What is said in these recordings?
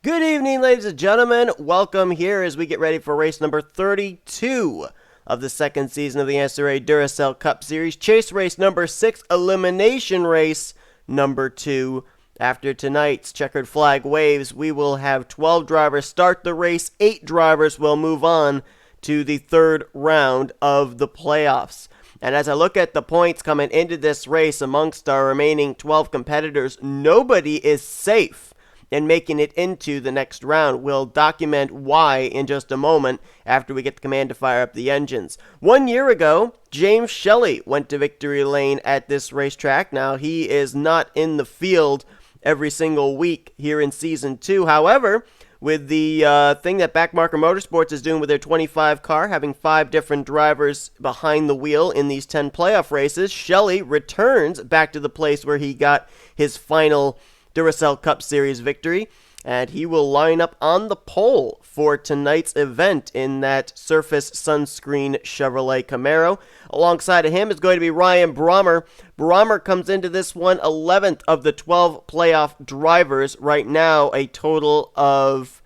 Good evening, ladies and gentlemen. Welcome here as we get ready for race number 32 of the second season of the NNSCRA Duracell Cup Series. Chase race number 6, elimination race number 2. After tonight's checkered flag waves, we will have 12 drivers start the race. 8 drivers will move on to the third round of the playoffs. And as I look at the points coming into this race amongst our remaining 12 competitors, nobody is safe in making it into the next round. We'll document why in just a moment after we get the command to fire up the engines. 1 year ago, James Shelley went to victory lane at this racetrack. Now, he is not in the field every single week here in Season 2. However, with the thing that Backmarker Motorsports is doing with their 25 car, having 5 different drivers behind the wheel in these 10 playoff races, Shelley returns back to the place where he got his final Duracell Cup Series victory, and he will line up on the pole for tonight's event in that Surface Sunscreen Chevrolet Camaro. Alongside of him is going to be Ryan Brommer. Brommer comes into this one 11th of the 12 playoff drivers. Right now, a total of,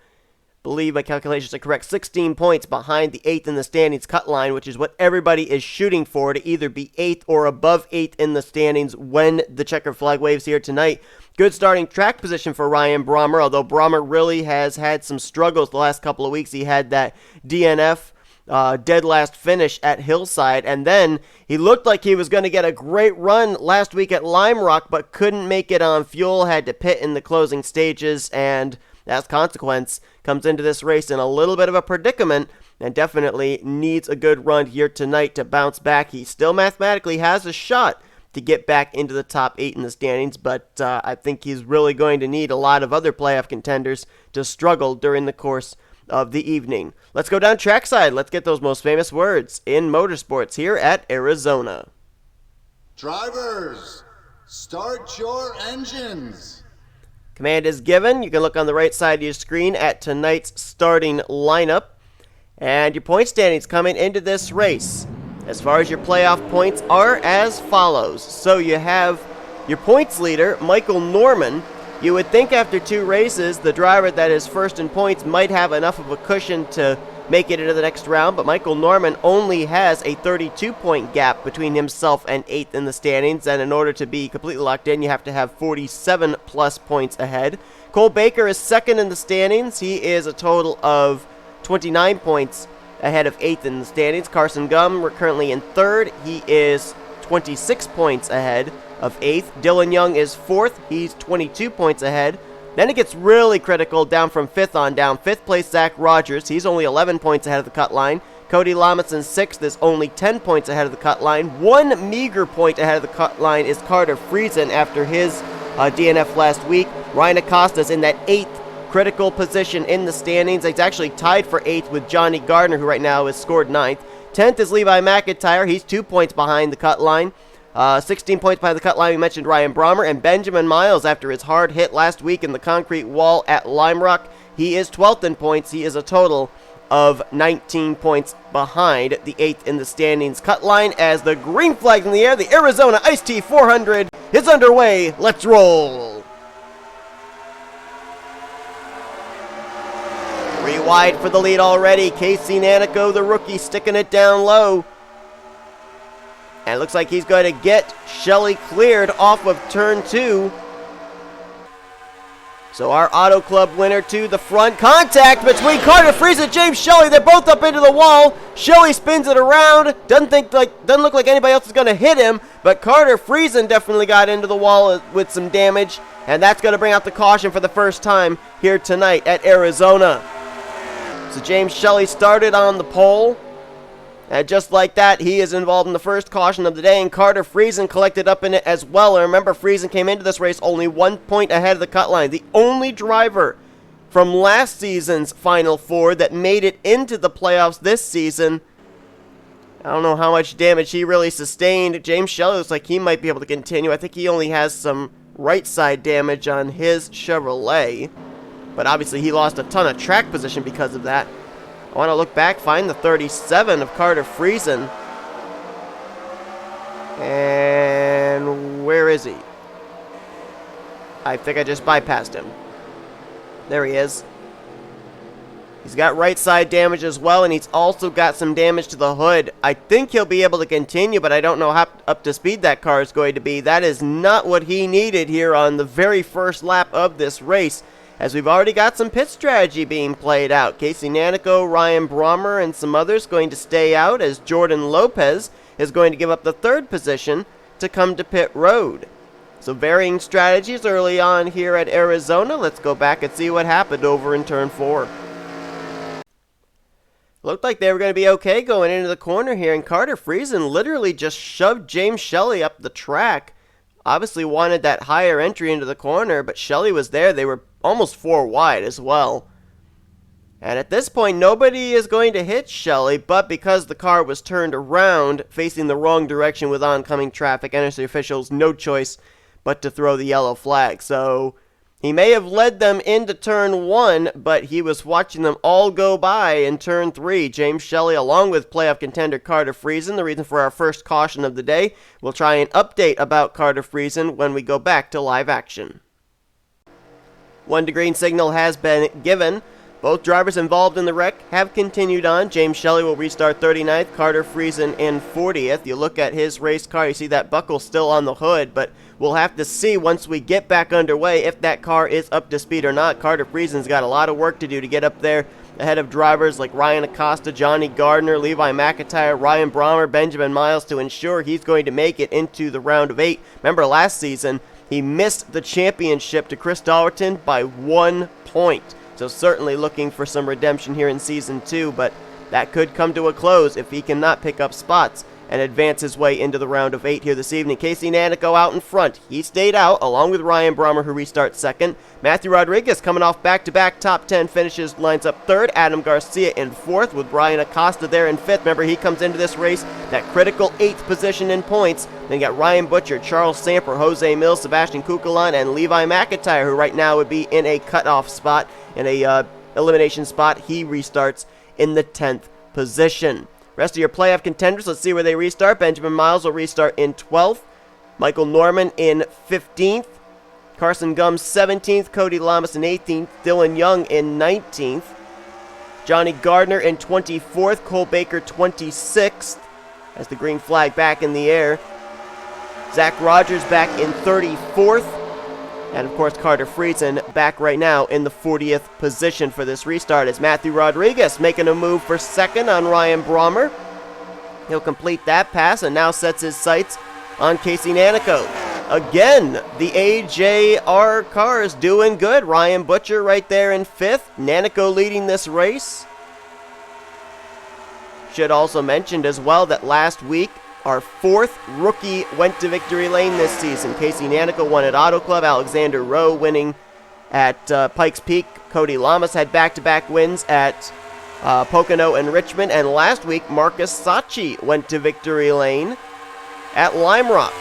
I believe my calculations are correct, 16 points behind the 8th in the standings cut line, which is what everybody is shooting for, to either be 8th or above 8th in the standings when the checkered flag waves here tonight. Good starting track position for Ryan Brommer, although Brommer really has had some struggles the last couple of weeks. He had that DNF dead last finish at Hillside, and then he looked like he was going to get a great run last week at Lime Rock, but couldn't make it on fuel, had to pit in the closing stages, and as a consequence, comes into this race in a little bit of a predicament and definitely needs a good run here tonight to bounce back. He still mathematically has a shot to get back into the top 8 in the standings, but I think he's really going to need a lot of other playoff contenders to struggle during the course of the evening. Let's go down trackside. Let's get those most famous words in motorsports here at Arizona. Drivers, start your engines. Command is given. You can look on the right side of your screen at tonight's starting lineup. And your point standings coming into this race, as far as your playoff points, are as follows. So you have your points leader, Michael Norman. You would think after 2 races, the driver that is first in points might have enough of a cushion to make it into the next round, but Michael Norman only has a 32-point gap between himself and 8th in the standings, and in order to be completely locked in, you have to have 47-plus points ahead. Cole Baker is second in the standings. He is a total of 29 points ahead of 8th in the standings. Carson Gum, we're currently in 3rd. He is 26 points ahead of 8th. Dylan Young is 4th. He's 22 points ahead. Then it gets really critical down from 5th on down. 5th place, Zach Rogers. He's only 11 points ahead of the cut line. Cody Lamitson, 6th, is only 10 points ahead of the cut line. 1 meager point ahead of the cut line is Carter Friesen after his DNF last week. Ryan Acosta's in that 8th critical position in the standings. He's actually tied for 8th with Johnny Gardner, who right now has scored 9th. 10th is Levi McIntyre. He's 2 points behind the cut line. 16 points behind the cut line, we mentioned Ryan Brommer. And Benjamin Miles, after his hard hit last week in the concrete wall at Lime Rock, he is 12th in points. He is a total of 19 points behind the 8th in the standings cut line. As the green flag in the air, the Arizona Ice-T 400 is underway. Let's roll. Wide for the lead already. Casey Nanico, the rookie, sticking it down low. And it looks like he's going to get Shelley cleared off of turn 2. So our Auto Club winner to the front. Contact between Carter Friesen and James Shelley. They're both up into the wall. Shelley spins it around. Doesn't look like anybody else is going to hit him, but Carter Friesen definitely got into the wall with some damage, and that's going to bring out the caution for the first time here tonight at Arizona. So James Shelley started on the pole, and just like that, he is involved in the first caution of the day, and Carter Friesen collected up in it as well. And remember, Friesen came into this race only 1 point ahead of the cut line. The only driver from last season's Final Four that made it into the playoffs this season. I don't know how much damage he really sustained. James Shelley looks like he might be able to continue. I think he only has some right side damage on his Chevrolet, but obviously he lost a ton of track position because of that. I want to look back, find the 37 of Carter Friesen. And where is he? I think I just bypassed him. There he is. He's got right side damage as well, and he's also got some damage to the hood. I think he'll be able to continue, but I don't know how up to speed that car is going to be. That is not what he needed here on the very first lap of this race, as we've already got some pit strategy being played out. Casey Nanico, Ryan Brommer, and some others going to stay out, as Jordan Lopez is going to give up the third position to come to pit road. So varying strategies early on here at Arizona. Let's go back and see what happened over in turn 4. Looked like they were going to be okay going into the corner here, and Carter Friesen literally just shoved James Shelley up the track. Obviously wanted that higher entry into the corner, but Shelley was there. They were almost 4 wide as well. And at this point, nobody is going to hit Shelley, but because the car was turned around, facing the wrong direction with oncoming traffic, NNSCRA officials no choice but to throw the yellow flag. So he may have led them into turn 1, but he was watching them all go by in turn 3. James Shelley along with playoff contender Carter Friesen, the reason for our first caution of the day. We'll try and update about Carter Friesen when we go back to live action. 1 green signal has been given. Both drivers involved in the wreck have continued on. James Shelley will restart 39th, Carter Friesen in 40th. You look at his race car, you see that buckle still on the hood, but we'll have to see once we get back underway if that car is up to speed or not. Carter Friesen's got a lot of work to do to get up there ahead of drivers like Ryan Acosta, Johnny Gardner, Levi McIntyre, Ryan Brommer, Benjamin Miles to ensure he's going to make it into the round of 8. Remember last season, he missed the championship to Chris Dollerton by 1 point. So certainly looking for some redemption here in Season 2, but that could come to a close if he cannot pick up spots and advance his way into the round of 8 here this evening. Casey Nanico out in front. He stayed out, along with Ryan Brommer, who restarts second. Matthew Rodriguez coming off back-to-back top 10 finishes, lines up third. Adam Garcia in fourth, with Brian Acosta there in fifth. Remember, he comes into this race, that critical 8th position in points. Then you got Ryan Butcher, Charles Samper, Jose Mills, Sebastian Kukulon, and Levi McIntyre, who right now would be in a cutoff spot, in a elimination spot. He restarts in the 10th position. Rest of your playoff contenders, let's see where they restart. Benjamin Miles will restart in 12th. Michael Norman in 15th. Carson Gumbs 17th. Cody Lamas in 18th. Dylan Young in 19th. Johnny Gardner in 24th. Cole Baker 26th. As the green flag back in the air. Zach Rogers back in 34th. And of course, Carter Friesen back right now in the 40th position for this restart, as Matthew Rodriguez making a move for second on Ryan Brommer. He'll complete that pass and now sets his sights on Casey Nanico. Again, the AJR cars doing good. Ryan Butcher right there in 5th. Nanico leading this race. Should also mention as well that last week, our 4th rookie went to victory lane this season. Casey Nanico won at Auto Club. Alexander Rowe winning at Pikes Peak. Cody Lamas had back-to-back wins at Pocono and Richmond. And last week, Marcus Sachi went to victory lane at Lime Rock.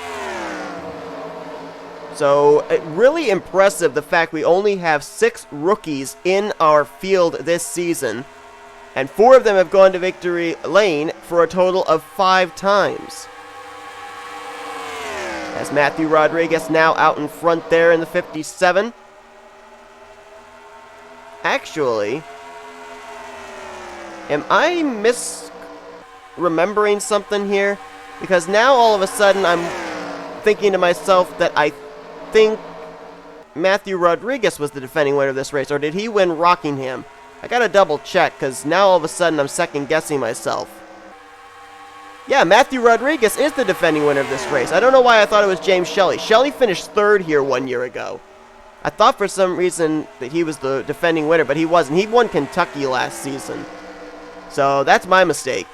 So really impressive the fact we only have 6 rookies in our field this season. And 4 of them have gone to victory lane for a total of 5 times. As Matthew Rodriguez now out in front there in the 57. Actually, am I misremembering something here? Because now all of a sudden I'm thinking to myself that I think Matthew Rodriguez was the defending winner of this race, or did he win Rockingham? I gotta double check, because now all of a sudden I'm second guessing myself. Yeah, Matthew Rodriguez is the defending winner of this race. I don't know why I thought it was James Shelley. Shelley finished 3rd here 1 year ago. I thought for some reason that he was the defending winner, but he wasn't. He won Kentucky last season. So that's my mistake.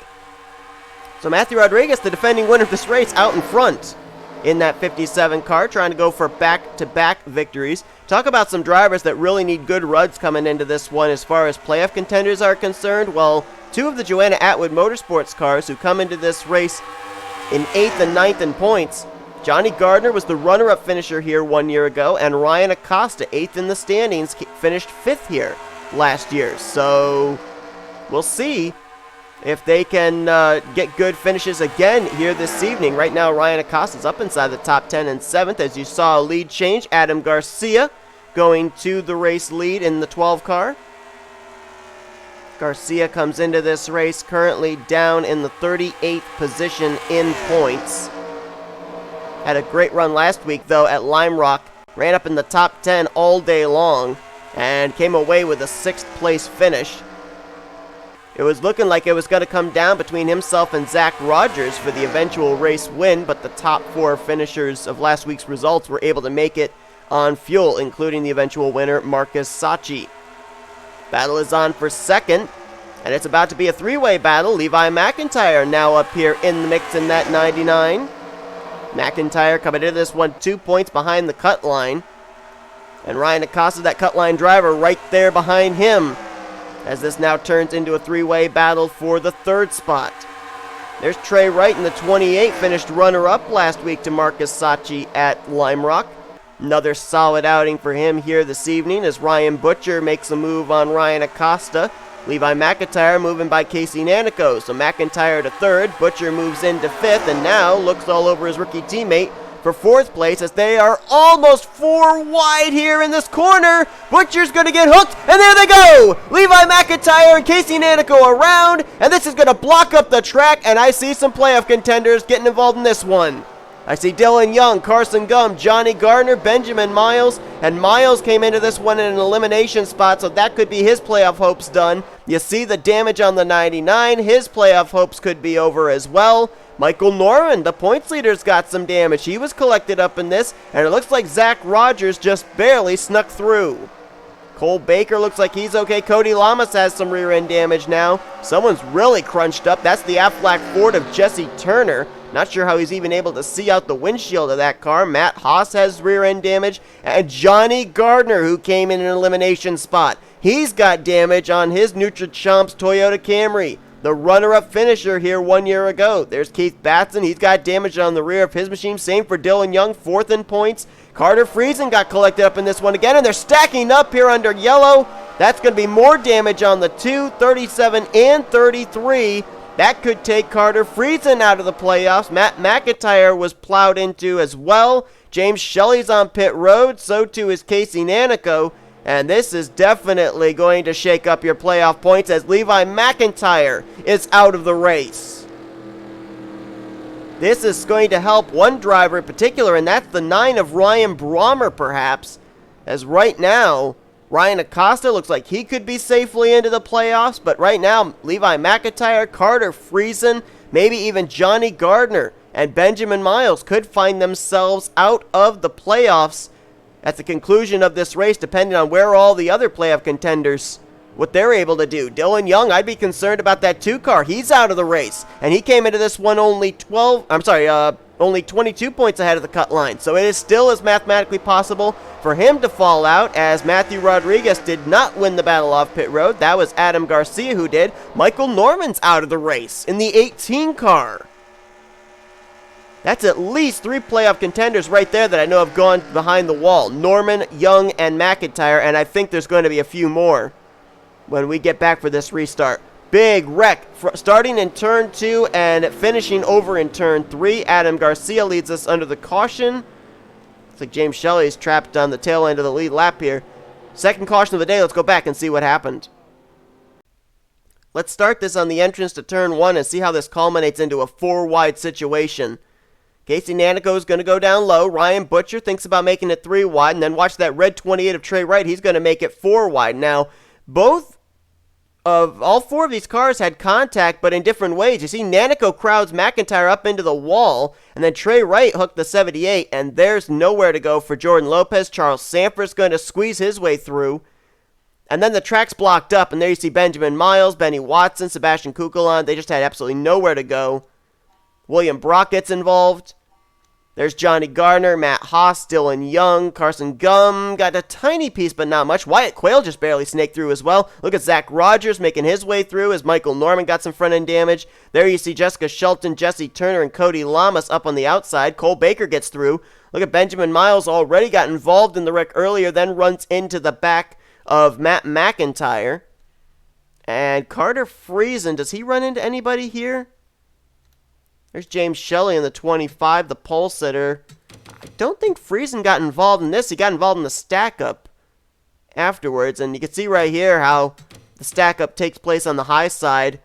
So Matthew Rodriguez, the defending winner of this race, out in front in that 57 car, trying to go for back-to-back victories. Talk about some drivers that really need good runs coming into this one as far as playoff contenders are concerned. Well, 2 of the Joanna Atwood Motorsports cars who come into this race in 8th and 9th in points. Johnny Gardner was the runner-up finisher here 1 year ago, and Ryan Acosta, 8th in the standings, finished 5th here last year. So we'll see if they can get good finishes again here this evening. Right now, Ryan Acosta's up inside the top 10 and 7th. As you saw, a lead change. Adam Garcia going to the race lead in the 12 car. Garcia comes into this race currently down in the 38th position in points. Had a great run last week, though, at Lime Rock. Ran up in the top 10 all day long and came away with a 6th place finish. It was looking like it was going to come down between himself and Zach Rogers for the eventual race win, but the top 4 finishers of last week's results were able to make it on fuel, including the eventual winner, Marcus Sacchi. Battle is on for second, and it's about to be a 3-way battle. Levi McIntyre now up here in the mix in that 99. McIntyre coming into this one 2 points behind the cut line. And Ryan Acosta, that cut line driver, right there behind him, as this now turns into a 3-way battle for the 3rd spot. There's Trey Wright in the 28, finished runner-up last week to Marcus Sacchi at Lime Rock. Another solid outing for him here this evening as Ryan Butcher makes a move on Ryan Acosta. Levi McIntyre moving by Casey Nanico. So McIntyre to 3rd, Butcher moves into 5th, and now looks all over his rookie teammate for 4th place as they are almost 4 wide here in this corner. Butcher's going to get hooked, and there they go! Levi McIntyre and Casey Nanico around, and this is going to block up the track, and I see some playoff contenders getting involved in this one. I see Dylan Young, Carson Gum, Johnny Gardner, Benjamin Miles, and Miles came into this one in an elimination spot, so that could be his playoff hopes done. You see the damage on the 99, his playoff hopes could be over as well. Michael Norman, the points leader's got some damage. He was collected up in this, and it looks like Zach Rogers just barely snuck through. Cole Baker looks like he's okay. Cody Lamas has some rear end damage now. Someone's really crunched up. That's the Aflac Ford of Jesse Turner. Not sure how he's even able to see out the windshield of that car. Matt Haas has rear end damage. And Johnny Gardner, who came in an elimination spot. He's got damage on his Nutrichomps Toyota Camry. The runner-up finisher here 1 year ago. There's Keith Batson. He's got damage on the rear of his machine. Same for Dylan Young, 4th in points. Carter Friesen got collected up in this one again, and they're stacking up here under yellow. That's going to be more damage on the 2, 37, and 33. That could take Carter Friesen out of the playoffs. Matt McIntyre was plowed into as well. James Shelley's on pit road. So too is Casey Nanico. And this is definitely going to shake up your playoff points as Levi McIntyre is out of the race. This is going to help one driver in particular, and that's the 9 of Ryan Brommer, perhaps. As right now, Ryan Acosta looks like he could be safely into the playoffs, but right now, Levi McIntyre, Carter Friesen, maybe even Johnny Gardner and Benjamin Miles could find themselves out of the playoffs at the conclusion of this race, depending on where all the other playoff contenders, what they're able to do. Dylan Young, I'd be concerned about that 2 car. He's out of the race, and he came into this one only 22 points ahead of the cut line. So it is still as mathematically possible for him to fall out, as Matthew Rodriguez did not win the battle off pit road. That was Adam Garcia who did. Michael Norman's out of the race in the 18 car. That's at least 3 playoff contenders right there that I know have gone behind the wall. Norman, Young, and McIntyre, and I think there's going to be a few more when we get back for this restart. Big wreck starting in turn 2 and finishing over in turn 3. Adam Garcia leads us under the caution. Looks like James Shelley's trapped on the tail end of the lead lap here. Second caution of the day. Let's go back and see what happened. Let's start this on the entrance to turn 1 and see how this culminates into a 4-wide situation. Casey Nanico is going to go down low. Ryan Butcher thinks about making it 3 wide, and then watch that red 28 of Trey Wright. He's going to make it 4 wide. Now, all 4 of these cars had contact, but in different ways. You see Nanico crowds McIntyre up into the wall, and then Trey Wright hooked the 78, and there's nowhere to go for Jordan Lopez. Charles Sanford's going to squeeze his way through. And then the track's blocked up, and there you see Benjamin Miles, Benny Watson, Sebastian Kukulon. They just had absolutely nowhere to go. William Brock gets involved. There's Johnny Gardner, Matt Haas, Dylan Young, Carson Gum got a tiny piece but not much. Wyatt Quayle just barely snaked through as well. Look at Zach Rogers making his way through as Michael Norman got some front end damage. There you see Jessica Shelton, Jesse Turner, and Cody Lamas up on the outside. Cole Baker gets through. Look at Benjamin Miles, already got involved in the wreck earlier, then runs into the back of Matt McIntyre. And Carter Friesen, does he run into anybody here? There's James Shelley in the 25, the pole sitter. I don't think Friesen got involved in this. He got involved in the stack-up afterwards. And you can see right here how the stack up takes place on the high side.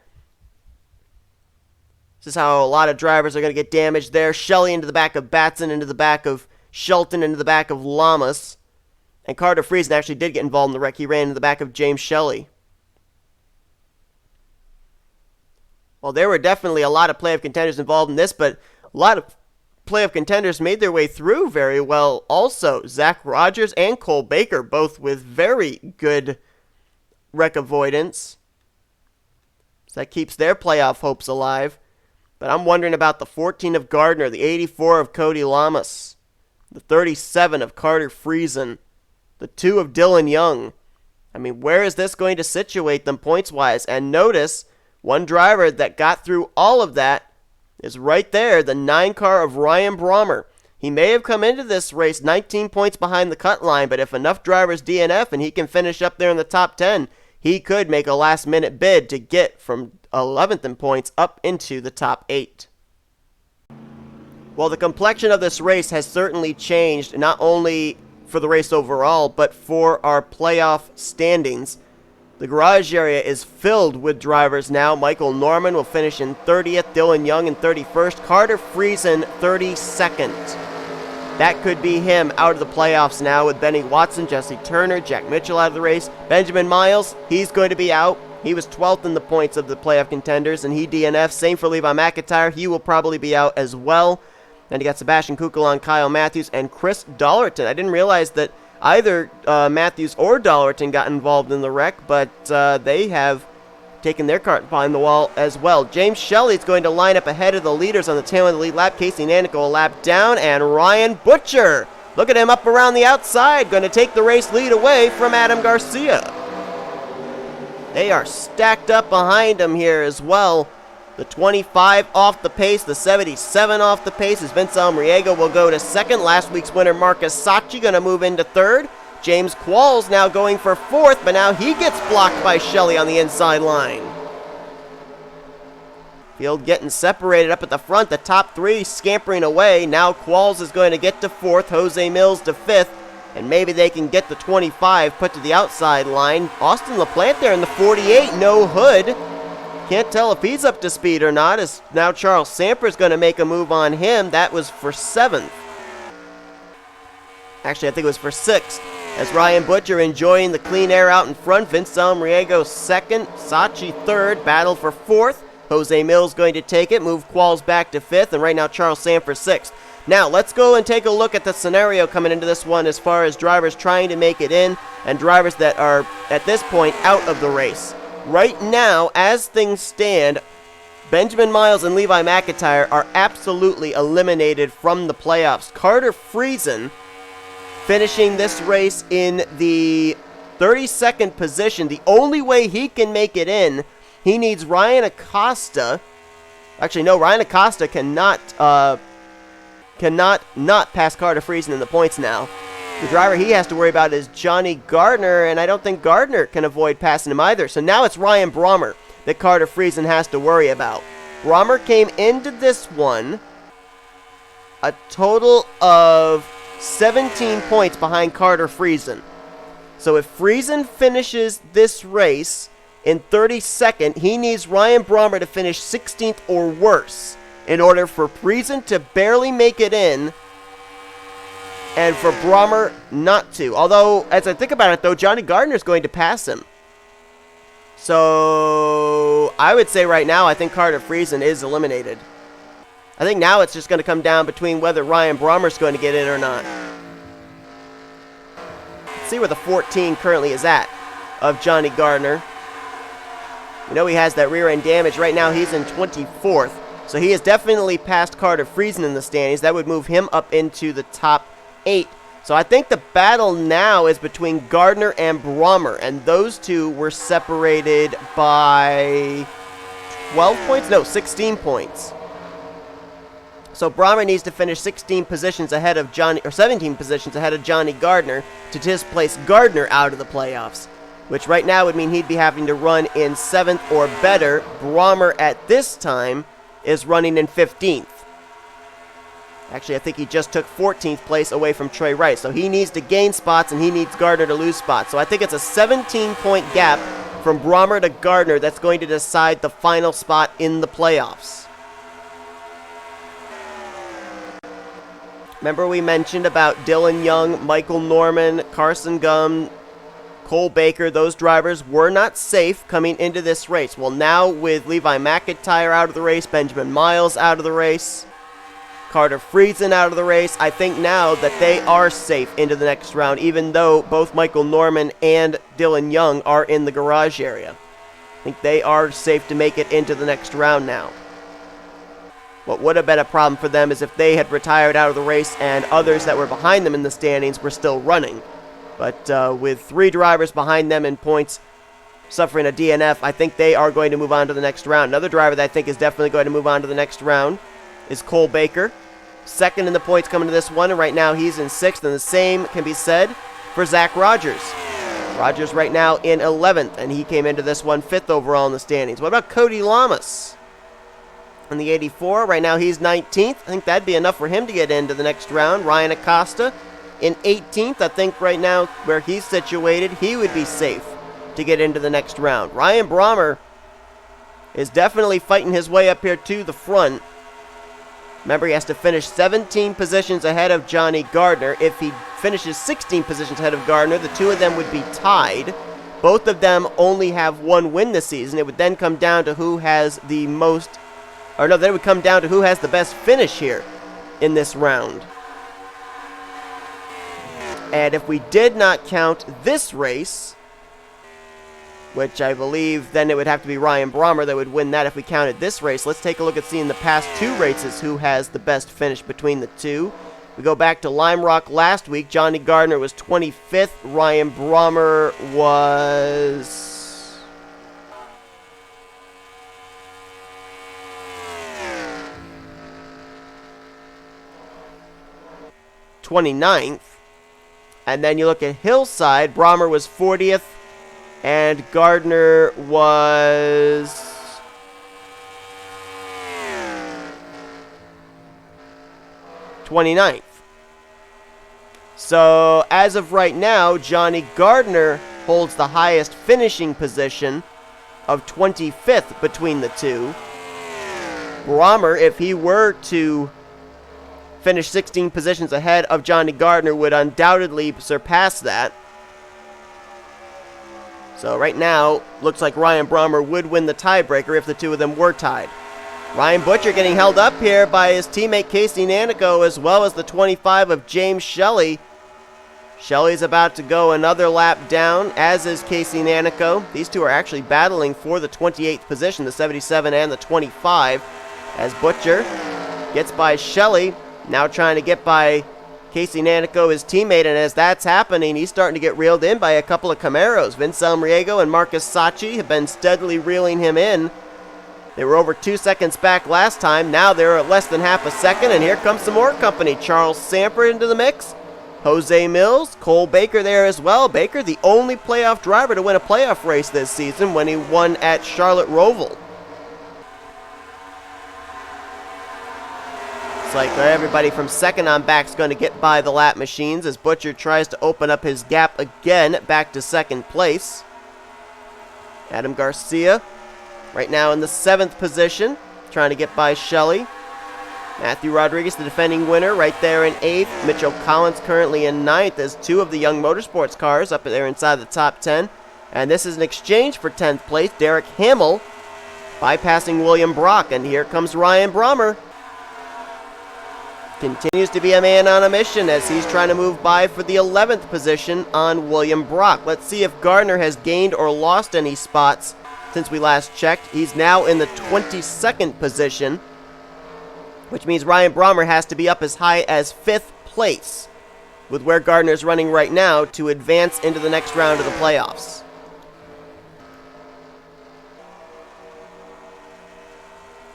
This is how a lot of drivers are going to get damaged there. Shelley into the back of Batson, into the back of Shelton, into the back of Lamas. And Carter Friesen actually did get involved in the wreck. He ran into the back of James Shelley. Well, there were definitely a lot of playoff contenders involved in this, but a lot of playoff contenders made their way through very well also. Zach Rogers and Cole Baker, both with very good wreck avoidance. So that keeps their playoff hopes alive. But I'm wondering about the 14 of Gardner, the 84 of Cody Lamas, the 37 of Carter Friesen, the 2 of Dylan Young. I mean, where is this going to situate them points-wise? And notice, one driver that got through all of that is right there, the 9 car of Ryan Brommer. He may have come into this race 19 points behind the cut line, but if enough drivers DNF and he can finish up there in the top 10, he could make a last-minute bid to get from 11th in points up into the top 8. Well, the complexion of this race has certainly changed, not only for the race overall, but for our playoff standings. The garage area is filled with drivers now. Michael Norman will finish in 30th, Dylan Young in 31st, Carter Friesen 32nd. That could be him out of the playoffs now with Benny Watson, Jesse Turner, Jack Mitchell out of the race. Benjamin Miles, he's going to be out. He was 12th in the points of the playoff contenders, and he DNF. Same for Levi McIntyre. He will probably be out as well. Then you got Sebastian Kukulon, Kyle Matthews, and Chris Dollerton. I didn't realize that either Matthews or Dollerton got involved in the wreck, but they have taken their cart behind the wall as well. James Shelley is going to line up ahead of the leaders on the tail end of the lead lap. Casey Nanico a lap down, and Ryan Butcher, look at him up around the outside, going to take the race lead away from Adam Garcia. They are stacked up behind him here as well. The 25 off the pace, the 77 off the pace as Vince Almriego will go to second. Last week's winner Marcus Sacchi going to move into third. James Qualls now going for fourth, but now he gets blocked by Shelley on the inside line. Field getting separated up at the front. The top 3 scampering away. Now Qualls is going to get to fourth. Jose Mills to fifth. And maybe they can get the 25 put to the outside line. Austin LaPlante there in the 48. No Hood. Can't tell if he's up to speed or not, as now Charles Samper's going to make a move on him. That was for 7th. Actually, I think it was for 6th. As Ryan Butcher enjoying the clean air out in front. Vince Almriego 2nd. Sacchi 3rd. Battle for 4th. Jose Mills going to take it. Move Qualls back to 5th. And right now Charles Samper 6th. Now, let's go and take a look at the scenario coming into this one as far as drivers trying to make it in and drivers that are, at this point, out of the race. Right now, as things stand, Benjamin Miles and Levi McIntyre are absolutely eliminated from the playoffs. Carter Friesen finishing this race in the 32nd position. The only way he can make it in, he needs Ryan Acosta. Actually, no, Ryan Acosta cannot not pass Carter Friesen in the points now. The driver he has to worry about is Johnny Gardner, and I don't think Gardner can avoid passing him either. So now it's Ryan Brommer that Carter Friesen has to worry about. Brommer came into this one a total of 17 points behind Carter Friesen. So if Friesen finishes this race in 32nd, he needs Ryan Brommer to finish 16th or worse in order for Friesen to barely make it in and for Brommer not to. Although, as I think about it, though, Johnny Gardner is going to pass him. So I would say right now, I think Carter Friesen is eliminated. I think now it's just going to come down between whether Ryan Brommer is going to get in or not. Let's see where the 14 currently is at of Johnny Gardner. You know he has that rear end damage. Right now he's in 24th. So he has definitely passed Carter Friesen in the standings. That would move him up into the top 8. So I think the battle now is between Gardner and Brommer, and those two were separated by 12 points? No, 16 points. So Brommer needs to finish 16 positions ahead of Johnny, or 17 positions ahead of Johnny Gardner to displace Gardner out of the playoffs, which right now would mean he'd be having to run in 7th or better. Brommer at this time is running in 15th. Actually, I think he just took 14th place away from Trey Rice. So he needs to gain spots, and he needs Gardner to lose spots. So I think it's a 17-point gap from Brommer to Gardner that's going to decide the final spot in the playoffs. Remember we mentioned about Dylan Young, Michael Norman, Carson Gum, Cole Baker. Those drivers were not safe coming into this race. Well, now with Levi McIntyre out of the race, Benjamin Miles out of the race, Carter Friesen out of the race, I think now that they are safe into the next round, even though both Michael Norman and Dylan Young are in the garage area. I think they are safe to make it into the next round now. What would have been a problem for them is if they had retired out of the race and others that were behind them in the standings were still running. But with 3 drivers behind them in points suffering a DNF, I think they are going to move on to the next round. Another driver that I think is definitely going to move on to the next round is Cole Baker. Second in the points coming to this one, and right now he's in 6th, and the same can be said for Zach Rogers. Rogers right now in 11th, and he came into this one 5th overall in the standings. What about Cody Lamas? In the 84, right now he's 19th. I think that'd be enough for him to get into the next round. Ryan Acosta in 18th. I think right now where he's situated, he would be safe to get into the next round. Ryan Brommer is definitely fighting his way up here to the front. Remember, he has to finish 17 positions ahead of Johnny Gardner. If he finishes 16 positions ahead of Gardner, the 2 of them would be tied. Both of them only have 1 win this season. It would then come down to who has the most, or no, then it would come down to who has the best finish here in this round. And if we did not count this race, which I believe then it would have to be Ryan Brommer that would win that if we counted this race. Let's take a look at seeing the past 2 races who has the best finish between the 2. We go back to Lime Rock last week. Johnny Gardner was 25th. Ryan Brommer was 29th. And then you look at Hillside. Brommer was 40th. And Gardner was 29th. So, as of right now, Johnny Gardner holds the highest finishing position of 25th between the 2. Brommer, if he were to finish 16 positions ahead of Johnny Gardner, would undoubtedly surpass that. So right now, looks like Ryan Brommer would win the tiebreaker if the 2 of them were tied. Ryan Butcher getting held up here by his teammate Casey Nanico, as well as the 25 of James Shelley. Shelley's about to go another lap down, as is Casey Nanico. These 2 are actually battling for the 28th position, the 77 and the 25, as Butcher gets by Shelley, now trying to get by Casey Nanico, his teammate, and as that's happening, he's starting to get reeled in by a couple of Camaros. Vince Almriego and Marcus Sacchi have been steadily reeling him in. They were over 2 seconds back last time. Now they're at less than half a second, and here comes some more company. Charles Samper into the mix. Jose Mills, Cole Baker there as well. Baker, the only playoff driver to win a playoff race this season when he won at Charlotte Roval. Like everybody from second on back is going to get by the lap machines as Butcher tries to open up his gap again back to second place. Adam Garcia right now in the 7th position, trying to get by Shelley. Matthew Rodriguez, the defending winner, right there in 8th. Mitchell Collins currently in 9th as 2 of the Young Motorsports cars up there inside the top 10. And this is an exchange for 10th place. Derek Hamill bypassing William Brock, and here comes Ryan Brommer. Continues to be a man on a mission as he's trying to move by for the 11th position on William Brock. Let's see if Gardner has gained or lost any spots since we last checked. He's now in the 22nd position, which means Ryan Brommer has to be up as high as 5th place with where Gardner's running right now to advance into the next round of the playoffs.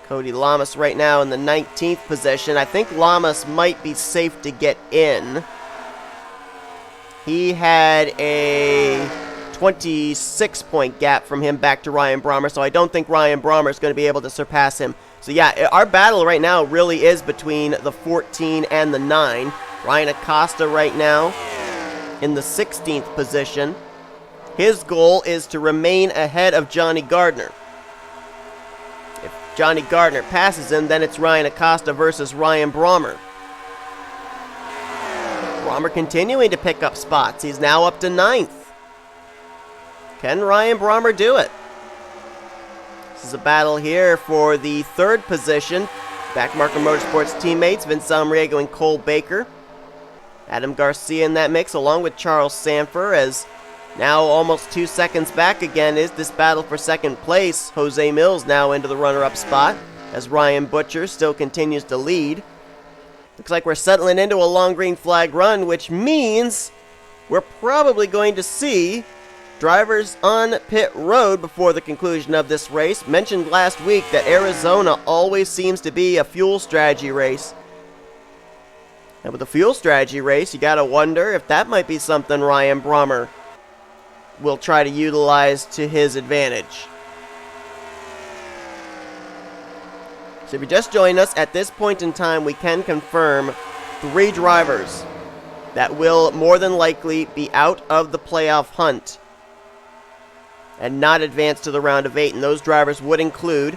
Cody Lamas right now in the 19th position. I think Lamas might be safe to get in. He had a 26-point gap from him back to Ryan Brommer, so I don't think Ryan Brommer is going to be able to surpass him. So yeah, our battle right now really is between the 14 and the 9. Ryan Acosta right now in the 16th position. His goal is to remain ahead of Johnny Gardner. If Johnny Gardner passes him, then it's Ryan Acosta versus Ryan Brommer. Brommer continuing to pick up spots. He's now up to 9th. Can Ryan Brommer do it? This is a battle here for the 3rd position. Backmarker Motorsports teammates Vince Almriego and Cole Baker. Adam Garcia in that mix along with Charles Sanford, as now almost 2 seconds back again is this battle for 2nd place. Jose Mills now into the runner-up spot as Ryan Butcher still continues to lead. Looks like we're settling into a long green flag run, which means we're probably going to see drivers on pit road before the conclusion of this race. Mentioned last week that Arizona always seems to be a fuel strategy race. And with a fuel strategy race, you gotta wonder if that might be something Ryan Brommer will try to utilize to his advantage. So if you just joined us, at this point in time, we can confirm 3 drivers that will more than likely be out of the playoff hunt and not advance to the round of 8. And those drivers would include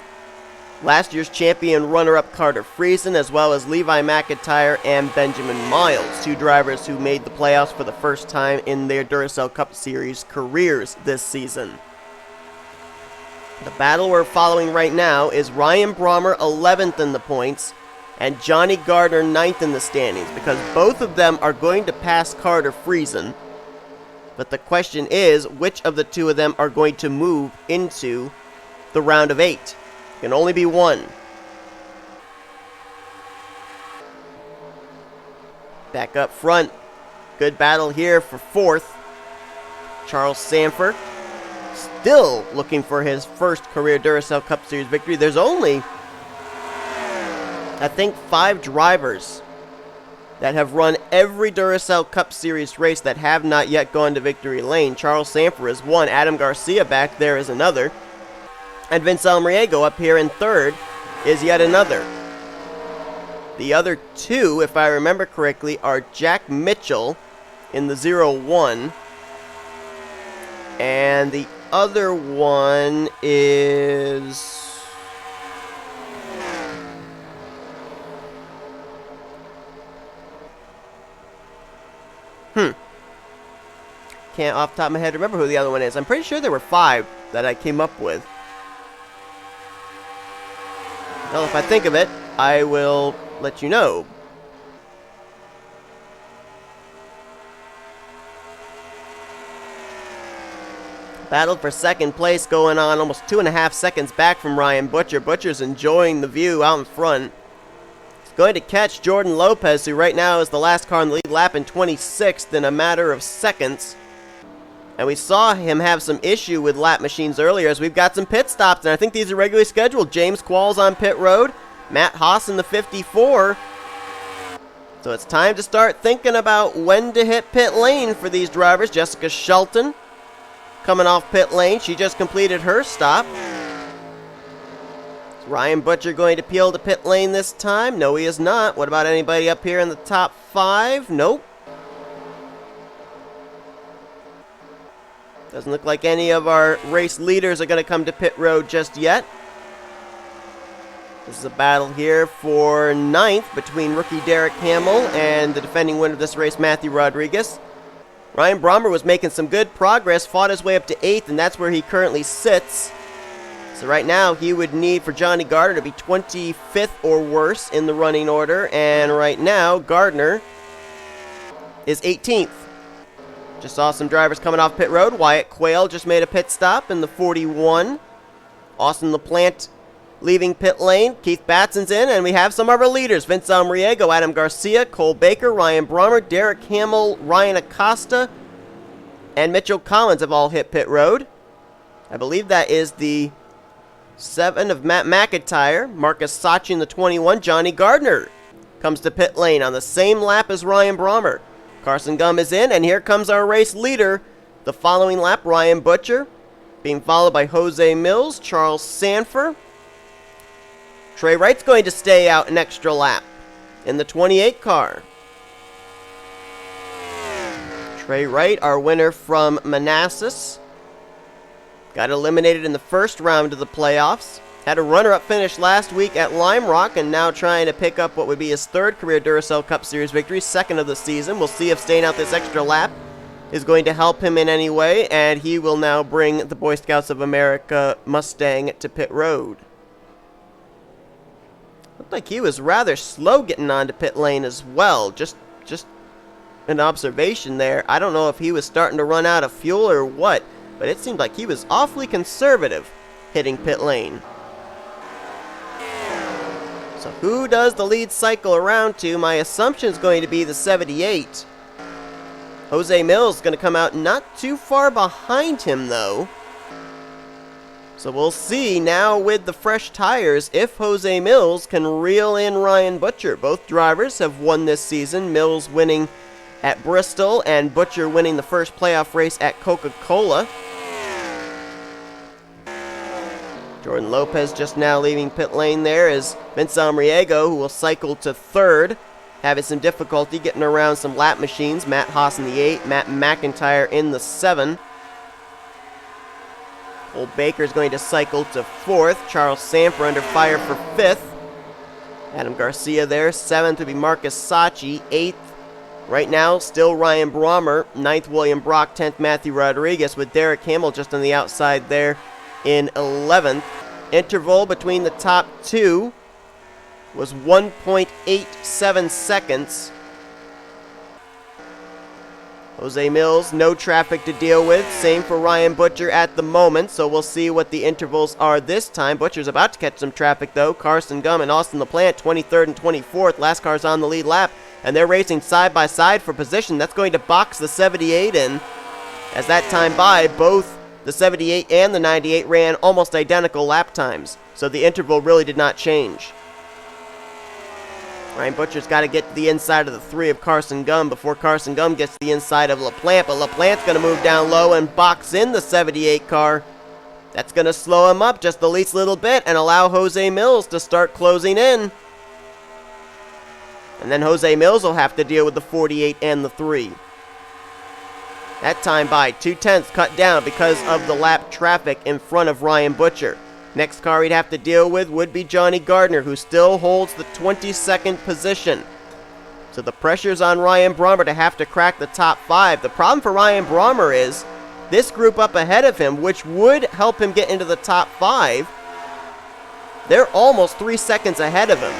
last year's champion runner-up Carter Friesen, as well as Levi McIntyre and Benjamin Miles, 2 drivers who made the playoffs for the first time in their Duracell Cup Series careers this season. The battle we're following right now is Ryan Brommer 11th in the points and Johnny Gardner 9th in the standings, because both of them are going to pass Carter Friesen. But the question is, which of the 2 of them are going to move into the round of 8? Can only be one. Back up front. Good battle here for 4th. Charles Sanford still looking for his first career Duracell Cup Series victory. There's only, I think, 5 drivers that have run every Duracell Cup Series race that have not yet gone to victory lane. Charles Sanford is one. Adam Garcia back there is another. And Vince Almriego up here in 3rd is yet another. The other 2, if I remember correctly, are Jack Mitchell in the 0-1. And the other one is... Can't off the top of my head remember who the other one is. I'm pretty sure there were 5 that I came up with. Well, if I think of it, I will let you know. Battle for 2nd place going on, almost 2.5 seconds back from Ryan Butcher. Butcher's enjoying the view out in front. He's going to catch Jordan Lopez, who right now is the last car in the lead lap, in 26th in a matter of seconds. And we saw him have some issue with lap machines earlier, as we've got some pit stops, and I think these are regularly scheduled. James Qualls on pit road, Matt Haas in the 54. So it's time to start thinking about when to hit pit lane for these drivers. Jessica Shelton coming off pit lane. She just completed her stop. Is Ryan Butcher going to peel to pit lane this time? No, he is not. What about anybody up here in the top 5? Nope. Doesn't look like any of our race leaders are going to come to pit road just yet. This is a battle here for 9th between rookie Derek Hamill and the defending winner of this race, Matthew Rodriguez. Ryan Brommer was making some good progress, fought his way up to 8th, and that's where he currently sits. So right now, he would need for Johnny Gardner to be 25th or worse in the running order, and right now, Gardner is 18th. Just saw some drivers coming off pit road. Wyatt Quayle just made a pit stop in the 41. Austin LaPlante leaving pit lane. Keith Batson's in, and we have some of our leaders. Vince Almriego, Adam Garcia, Cole Baker, Ryan Brommer, Derek Hamill, Ryan Acosta, and Mitchell Collins have all hit pit road. I believe that is the 7 of Matt McIntyre. Marcus Sachi in the 21. Johnny Gardner comes to pit lane on the same lap as Ryan Brommer. Carson Gum is in, and here comes our race leader. The following lap, Ryan Butcher, being followed by Jose Mills, Charles Sanford. Trey Wright's going to stay out an extra lap in the 28 car. Trey Wright, our winner from Manassas, Got eliminated in the first round of the playoffs. Had a runner-up finish last week at Lime Rock, and now trying to pick up what would be his third career Duracell Cup Series victory, second of the season. We'll see if staying out this extra lap is going to help him in any way, and he will now bring the Boy Scouts of America Mustang to pit road. Looked like he was rather slow getting onto pit lane as well. Just an observation there. I don't know if he was starting to run out of fuel or what, but it seemed like he was awfully conservative hitting pit lane. So who does the lead cycle around to? My assumption is going to be the 78. Jose Mills is going to come out not too far behind him, though. So we'll see now with the fresh tires if Jose Mills can reel in Ryan Butcher. Both drivers have won this season, Mills winning at Bristol and Butcher winning the first playoff race at Coca-Cola. Jordan Lopez just now leaving pit lane there is Vince Amriego, who will cycle to third, having some difficulty getting around some lap machines. Matt Haas in the 8, Matt McIntyre in the 7. Cole Baker is going to cycle to 4th. Charles Sanford under fire for 5th. Adam Garcia there. 7th would be Marcus Sachi. 8th, right now, still Ryan Brommer. 9th, William Brock. 10th, Matthew Rodriguez, with Derek Hamill just on the outside there in 11th. Interval between the top two was 1.87 seconds. Jose Mills, no traffic to deal with. Same for Ryan Butcher at the moment, so we'll see what the intervals are this time. Butcher's about to catch some traffic, though. Carson Gum and Austin LaPlante, 23rd and 24th. Last car's on the lead lap, and they're racing side by side for position. That's going to box the 78 in. As that time by, both the 78 and the 98 ran almost identical lap times, so the interval really did not change. Ryan Butcher's got to get to the inside of the 3 of Carson Gum before Carson Gum gets to the inside of LaPlante, but LaPlante's going to move down low and box in the 78 car. That's going to slow him up just the least little bit and allow Jose Mills to start closing in. And then Jose Mills will have to deal with the 48 and the 3. That time by 2/10 cut down because of the lap traffic in front of Ryan Butcher. Next car he'd have to deal with would be Johnny Gardner, who still holds the 22nd position. So the pressure's on Ryan Brommer to have to crack the top 5. The problem for Ryan Brommer is this group up ahead of him, which would help him get into the top 5, they're almost 3 seconds ahead of him.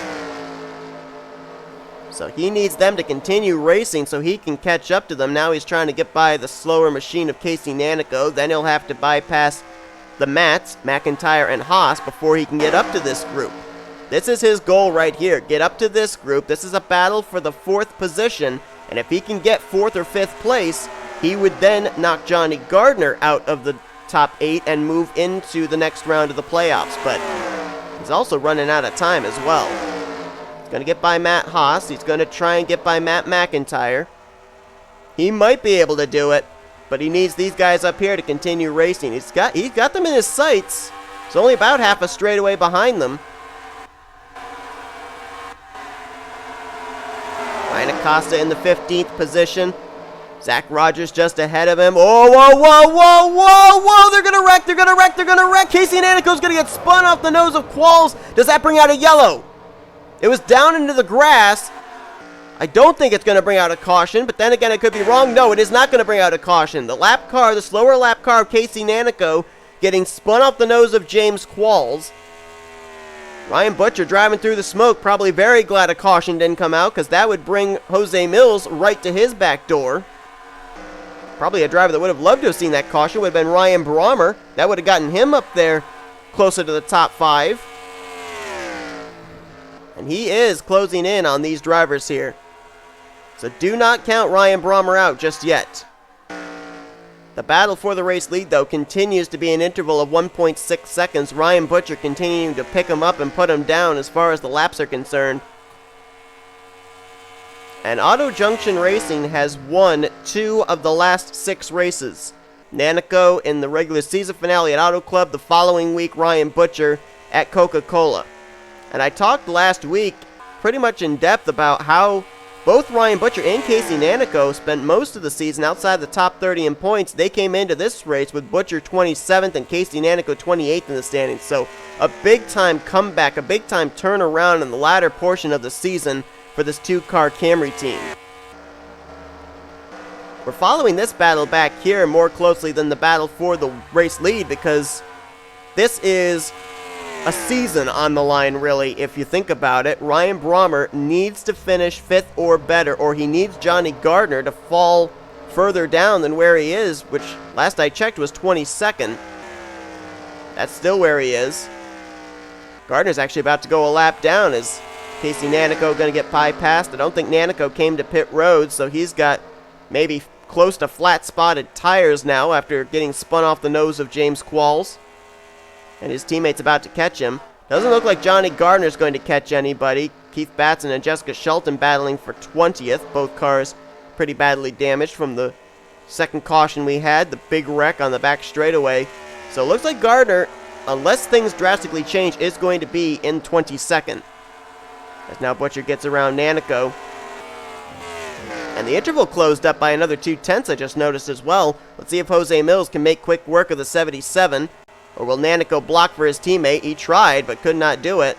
So he needs them to continue racing so he can catch up to them. Now he's trying to get by the slower machine of Casey Nanico. Then he'll have to bypass the Matts, McIntyre, and Haas before he can get up to this group. This is his goal right here. Get up to this group. This is a battle for the 4th position. And if he can get 4th or 5th place, he would then knock Johnny Gardner out of the top 8 and move into the next round of the playoffs. But he's also running out of time as well. Going to get by Matt Haas. He's going to try and get by Matt McIntyre. He might be able to do it, but he needs these guys up here to continue racing. He's got them in his sights. He's only about half a straightaway behind them. Ryan Acosta in the 15th position. Zach Rogers just ahead of him. Oh, whoa, whoa, whoa, whoa, whoa! They're gonna wreck! They're gonna wreck! They're gonna wreck! Casey Nanico's gonna get spun off the nose of Qualls. Does that bring out a yellow? It was down into the grass. I don't think it's going to bring out a caution, but then again, I could be wrong. No, it is not going to bring out a caution. The lap car, the slower lap car of Casey Nanico, getting spun off the nose of James Qualls. Ryan Butcher driving through the smoke, probably very glad a caution didn't come out, because that would bring Jose Mills right to his back door. Probably a driver that would have loved to have seen that caution would have been Ryan Brommer. That would have gotten him up there closer to the top 5. And he is closing in on these drivers here. So do not count Ryan Brommer out just yet. The battle for the race lead, though, continues to be an interval of 1.6 seconds. Ryan Butcher continuing to pick him up and put him down as far as the laps are concerned. And Auto Junction Racing has won 2 of the last 6 races. Nanico in the regular season finale at Auto Club. The following week, Ryan Butcher at Coca-Cola. And I talked last week pretty much in depth about how both Ryan Butcher and Casey Nanico spent most of the season outside the top 30 in points. They came into this race with Butcher 27th and Casey Nanico 28th in the standings. So a big-time comeback, a big-time turnaround in the latter portion of the season for this two-car Camry team. We're following this battle back here more closely than the battle for the race lead because this is a season on the line, really, if you think about it. Ryan Brommer needs to finish 5th or better, or he needs Johnny Gardner to fall further down than where he is, which last I checked was 22nd. That's still where he is. Gardner's actually about to go a lap down. Is Casey Nanico going to get bypassed? I don't think Nanico came to pit road, so he's got maybe close to flat-spotted tires now after getting spun off the nose of James Qualls. And his teammate's about to catch him. Doesn't look like Johnny Gardner's going to catch anybody. Keith Batson and Jessica Shelton battling for 20th. Both cars pretty badly damaged from the second caution we had, the big wreck on the back straightaway. So it looks like Gardner, unless things drastically change, is going to be in 22nd. As now Butcher gets around Nanico. And the interval closed up by another 0.2 I just noticed as well. Let's see if Jose Mills can make quick work of the 77. Or will Nanico block for his teammate? He tried, but could not do it.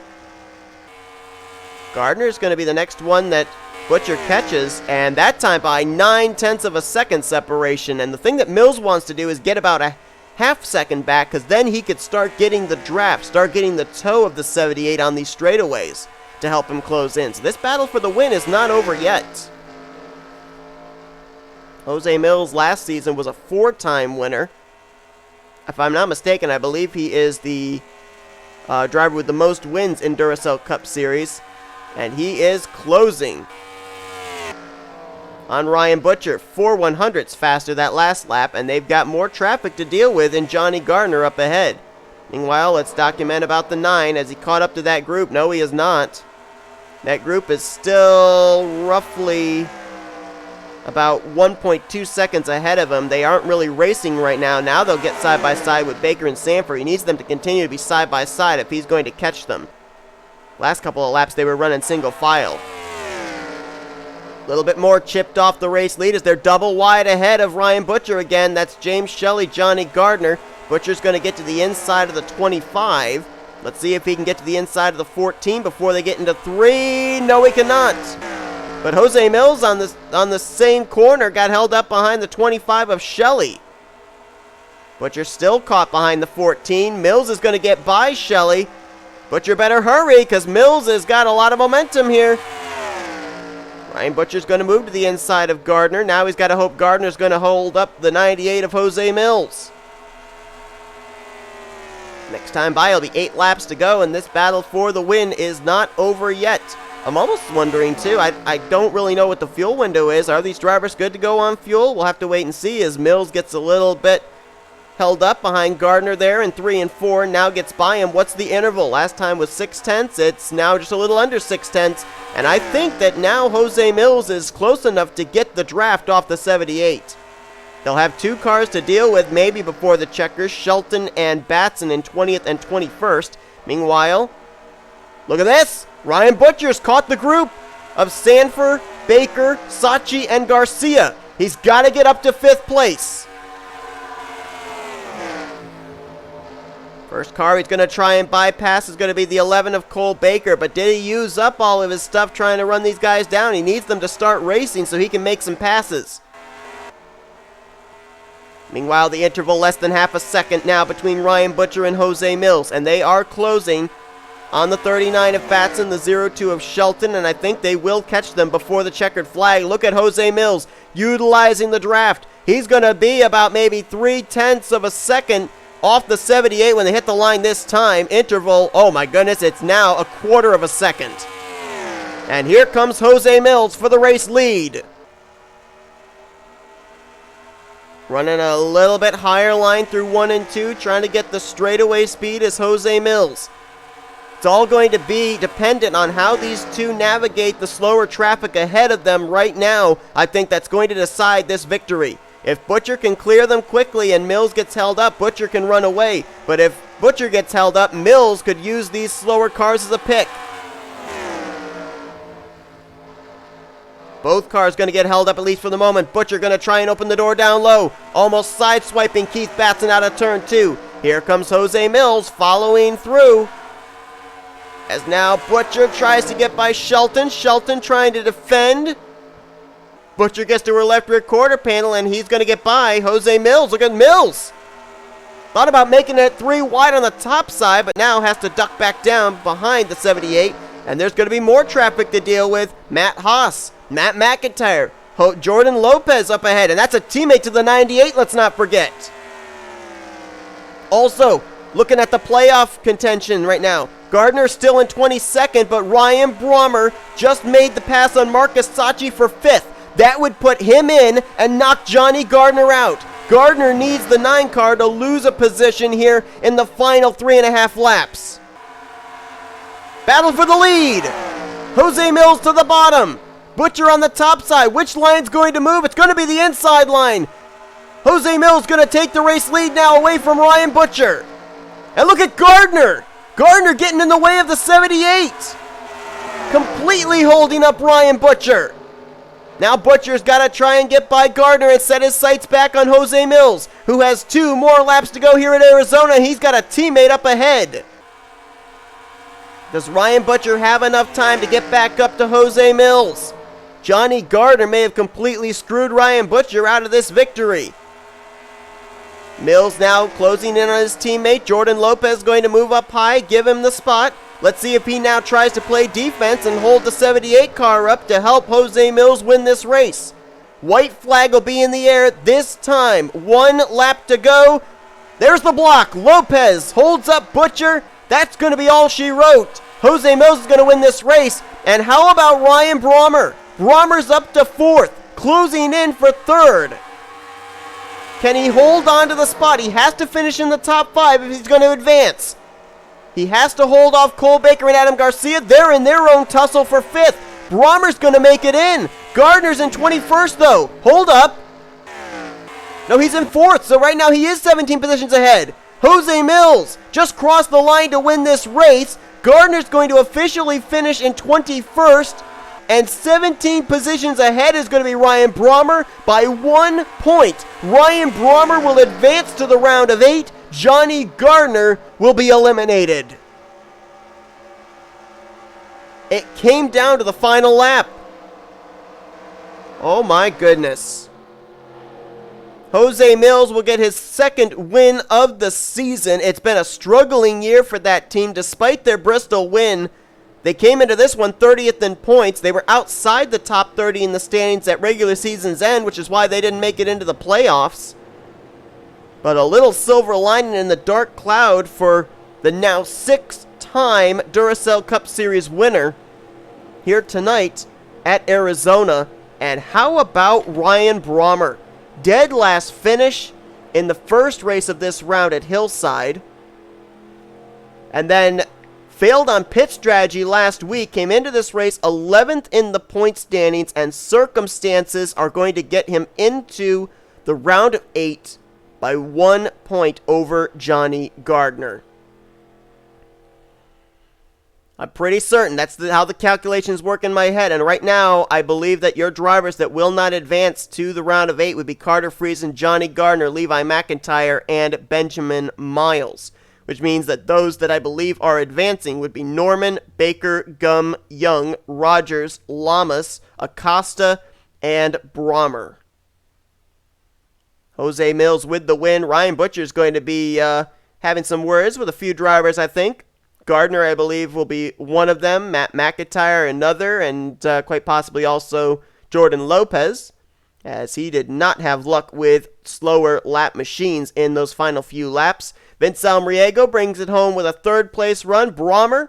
Gardner's going to be the next one that Butcher catches, and that time by 0.9 of a second separation. And the thing that Mills wants to do is get about a half second back, because then he could start getting the draft, start getting the toe of the 78 on these straightaways to help him close in. So this battle for the win is not over yet. Jose Mills last season was a 4-time winner. If I'm not mistaken, I believe he is the driver with the most wins in Duracell Cup Series. And he is closing on Ryan Butcher. 4/100ths faster that last lap, and they've got more traffic to deal with in Johnny Gardner up ahead. Meanwhile, let's document about the 9. Has he caught up to that group? No, he is not. That group is still roughly about 1.2 seconds ahead of him. They aren't really racing right now. Now they'll get side by side with Baker and Sanford. He needs them to continue to be side by side if he's going to catch them. Last couple of laps they were running single file. A little bit more chipped off the race lead as they're double wide ahead of Ryan Butcher again. That's James Shelley, Johnny Gardner. Butcher's going to get to the inside of the 25. Let's see if he can get to the inside of the 14 before they get into 3. No, he cannot. But Jose Mills on the same corner got held up behind the 25 of Shelley. Butcher still caught behind the 14. Mills is going to get by Shelley. Butcher better hurry because Mills has got a lot of momentum here. Ryan Butcher's going to move to the inside of Gardner. Now he's got to hope Gardner's going to hold up the 98 of Jose Mills. Next time by, it'll be 8 laps to go, and this battle for the win is not over yet. I'm almost wondering, too, I don't really know what the fuel window is. Are these drivers good to go on fuel? We'll have to wait and see as Mills gets a little bit held up behind Gardner there in 3 and 4, now gets by him. What's the interval? Last time was 0.6. It's now just a little under 0.6. And I think that now Jose Mills is close enough to get the draft off the 78. They'll have 2 cars to deal with maybe before the checkers, Shelton and Batson in 20th and 21st. Meanwhile, look at this! Ryan Butcher's caught the group of Sanford, Baker, Sachi, and Garcia. He's got to get up to 5th place. First car he's going to try and bypass is going to be the 11 of Cole Baker, but did he use up all of his stuff trying to run these guys down? He needs them to start racing so he can make some passes. Meanwhile, the interval less than half a second now between Ryan Butcher and Jose Mills, and they are closing on the 39 of Batson, the 02 of Shelton, and I think they will catch them before the checkered flag. Look at Jose Mills utilizing the draft. He's going to be about maybe 0.3 of a second off the 78 when they hit the line this time. Interval, oh my goodness, it's now a 1/4 of a second. And here comes Jose Mills for the race lead. Running a little bit higher line through 1 and 2, trying to get the straightaway speed as Jose Mills. It's all going to be dependent on how these two navigate the slower traffic ahead of them right now. I think that's going to decide this victory. If Butcher can clear them quickly and Mills gets held up, Butcher can run away. But if Butcher gets held up, Mills could use these slower cars as a pick. Both cars going to get held up at least for the moment. Butcher going to try and open the door down low. Almost sideswiping Keith Batson out of turn 2. Here comes Jose Mills following through. As now Butcher tries to get by Shelton. Shelton trying to defend. Butcher gets to her left rear quarter panel and he's going to get by Jose Mills. Look at Mills. Thought about making it 3 wide on the top side, but now has to duck back down behind the 78. And there's going to be more traffic to deal with. Matt Haas, Matt McIntyre, Jordan Lopez up ahead. And that's a teammate to the 98, let's not forget. Also, looking at the playoff contention right now. Gardner still in 22nd, but Ryan Brommer just made the pass on Marcus Sacchi for 5th. That would put him in and knock Johnny Gardner out. Gardner needs the 9 car to lose a position here in the final 3.5 laps. Battle for the lead. Jose Mills to the bottom. Butcher on the top side. Which line's going to move? It's going to be the inside line. Jose Mills going to take the race lead now away from Ryan Butcher. And look at Gardner. Gardner getting in the way of the 78. Completely holding up Ryan Butcher. Now Butcher's got to try and get by Gardner and set his sights back on Jose Mills, who has 2 more laps to go here at Arizona. He's got a teammate up ahead. Does Ryan Butcher have enough time to get back up to Jose Mills? Johnny Gardner may have completely screwed Ryan Butcher out of this victory. Mills now closing in on his teammate. Jordan Lopez going to move up high, give him the spot. Let's see if he now tries to play defense and hold the 78 car up to help Jose Mills win this race. White flag will be in the air this time. 1 lap to go. There's the block. Lopez holds up Butcher. That's going to be all she wrote. Jose Mills is going to win this race. And how about Ryan Brommer? Brommer's up to 4th, closing in for 3rd. Can he hold on to the spot? He has to finish in the top 5 if he's going to advance. He has to hold off Cole Baker and Adam Garcia. They're in their own tussle for 5th. Brommer's going to make it in. Gardner's in 21st, though. Hold up. No, he's in 4th, so right now he is 17 positions ahead. Jose Mills just crossed the line to win this race. Gardner's going to officially finish in 21st. And 17 positions ahead is going to be Ryan Brommer by 1 point. Ryan Brommer will advance to the round of 8. Johnny Gardner will be eliminated. It came down to the final lap. Oh my goodness. Jose Mills will get his 2nd win of the season. It's been a struggling year for that team despite their Bristol win. They came into this one 30th in points. They were outside the top 30 in the standings at regular season's end, which is why they didn't make it into the playoffs. But a little silver lining in the dark cloud for the now 6-time Duracell Cup Series winner here tonight at Arizona. And how about Ryan Brommer? Dead last finish in the first race of this round at Hillside. And then failed on pit strategy last week, came into this race 11th in the point standings, and circumstances are going to get him into the round of 8 by 1 point over Johnny Gardner. I'm pretty certain that's how the calculations work in my head, and right now I believe that your drivers that will not advance to the round of 8 would be Carter Friesen, Johnny Gardner, Levi McIntyre, and Benjamin Miles, which means that those that I believe are advancing would be Norman, Baker, Gum, Young, Rogers, Lamas, Acosta, and Brommer. Jose Mills with the win. Ryan Butcher is going to be having some words with a few drivers, I think. Gardner, I believe, will be one of them. Matt McIntyre, another, and quite possibly also Jordan Lopez, as he did not have luck with slower lap machines in those final few laps. Vince Almriego brings it home with a 3rd place run. Brommer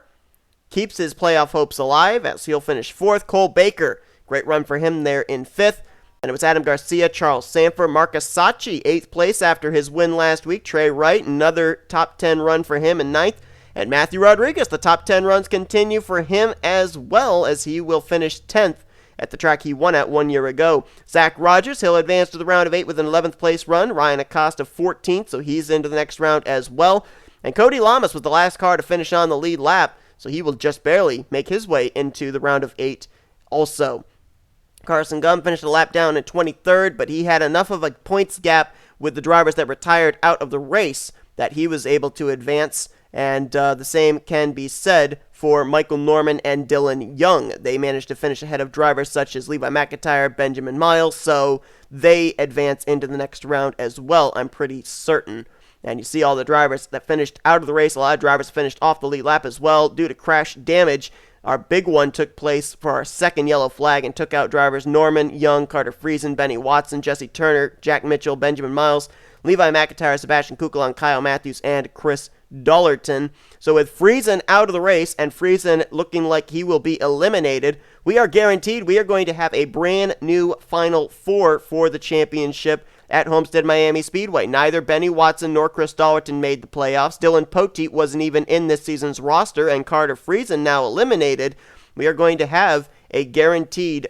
keeps his playoff hopes alive as he'll finish 4th. Cole Baker, great run for him there in 5th. And it was Adam Garcia, Charles Sanford, Marcus Sacchi, 8th place after his win last week. Trey Wright, another top 10 run for him in 9th. And Matthew Rodriguez, the top 10 runs continue for him as well, as he will finish 10th at the track he won at 1 year ago. Zach Rogers, he'll advance to the round of 8 with an 11th place run. Ryan Acosta 14th, so he's into the next round as well. And Cody Lamas was the last car to finish on the lead lap, so he will just barely make his way into the round of 8 also. Carson Gum finished a lap down in 23rd, but he had enough of a points gap with the drivers that retired out of the race that he was able to advance, and the same can be said for Michael Norman and Dylan Young. They managed to finish ahead of drivers such as Levi McIntyre, Benjamin Miles, so they advance into the next round as well, I'm pretty certain. And you see all the drivers that finished out of the race. A lot of drivers finished off the lead lap as well due to crash damage. Our big one took place for our second yellow flag and took out drivers Norman, Young, Carter Friesen, Benny Watson, Jesse Turner, Jack Mitchell, Benjamin Miles, Levi McIntyre, Sebastian Kukulon, Kyle Matthews, and Chris Dollerton. So with Friesen out of the race and Friesen looking like he will be eliminated, we are guaranteed we are going to have a brand new Final Four for the championship at Homestead Miami Speedway. Neither Benny Watson nor Chris Dollerton made the playoffs. Dylan Poteet wasn't even in this season's roster, and Carter Friesen now eliminated. We are going to have a guaranteed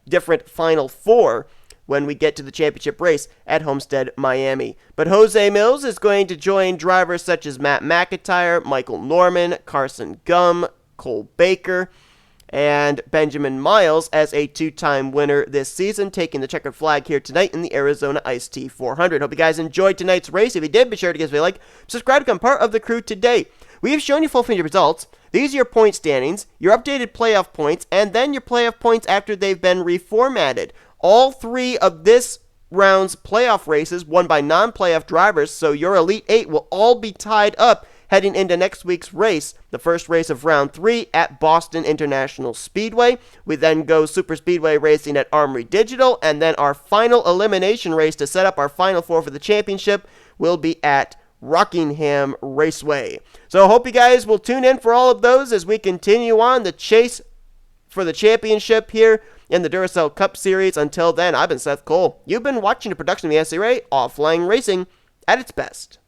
different Final Four when we get to the championship race at Homestead Miami. But Jose Mills is going to join drivers such as Matt McIntyre, Michael Norman, Carson Gum, Cole Baker, and Benjamin Miles as a two-time winner this season, taking the checkered flag here tonight in the Arizona Ice-T 400. Hope you guys enjoyed tonight's race. If you did, be sure to give us a like, subscribe to become part of the crew today. We have shown you full field results. These are your point standings, your updated playoff points, and then your playoff points after they've been reformatted. All three of this round's playoff races won by non-playoff drivers, so your Elite 8 will all be tied up heading into next week's race, the first race of round 3 at Boston International Speedway. We then go super speedway racing at Armory Digital, and then our final elimination race to set up our Final Four for the championship will be at Rockingham Raceway. So I hope you guys will tune in for all of those as we continue on the chase for the championship here in the Duracell Cup Series. Until then, I've been Seth Cole. You've been watching a production of the NNSCRA Offline Racing at its best.